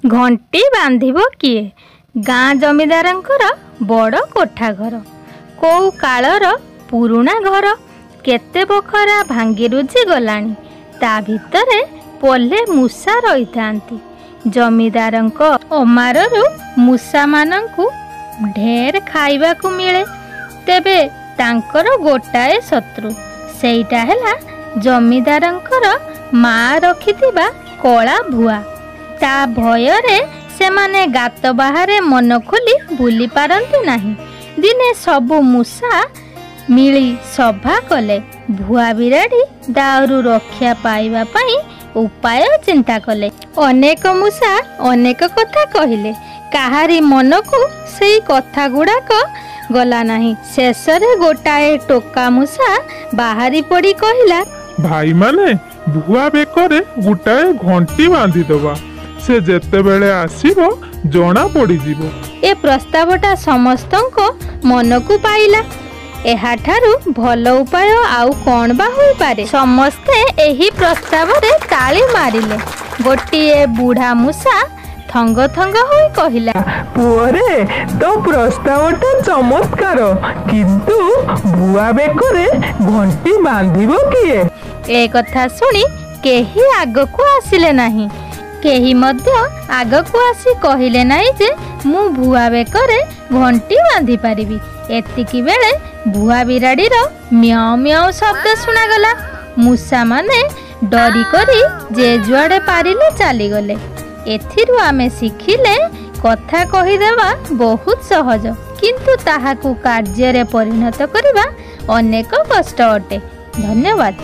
घंटी बांधिबो किए? गाँ जमीदारंकर बड़ कोठा घर, कौ कालर पुरुणा घर, केते बखरा भांगी रुजी गलानी। ता भितरे पल्ले मूषा रही थांती। जमीदारंक अमाररू मूषा मानंकु ढेर खाइबाकु मिले। तेबे तांकर गोटाए शत्रु, सेईटा हैला जमीदारंकर माँ रखिथिबा कला भुआ। ता भयरे सेमाने गात बाहरे मन खोली बुली पारंती नाही। दिने सबु मूषा मिली सभा कले। भुआ बिराड़ी दाउरू रक्षा पाइबा पाई उपाय चिंता कले। अनेक मूषा अनेक कथा कहिले, काहारी मन को सेई कथा गुड़ाक गला नाही। शेषरे गोटाए टोका मूषा बाहरी पड़ी कहिला, भाई माने भुआ बेकरे गोटाए घंटी बांधी दबा, से जेते बेले आसीबो जणा पड़ी जीवो। ए प्रस्तावटा समस्तंको मन को पाइला। एहाठारू भल उपाय आउ कौन बा होई पारे। समस्ते एही प्रस्ताव रे ताली मारिले। गोटिए बूढ़ा मूषा थंग थंग होई कहिला, पुअरे तो प्रस्तावटा चमत्कार, किंतु भुआ बेकरे घंटी बांधिबो किए? ए कथा सुनी केही आगको आसिले नाही। केही मध्य आगको आसी कहिले नाही जे मु भुआ बेकरे घंटी बांधी पारिबी। एतिकी बेले भुआ बिराड़ीर म्याऊ म्याऊ शब्द सुनागला। मूषा माने डरी करी जे जुआड़े पारिले चली गले। एथिरु आमे शिखिले कथा कहिदेबा बहुत सहज, किंतु ताहाकु कार्य रे परिणत करिबा अनेक कष्ट अटे। धन्यवाद।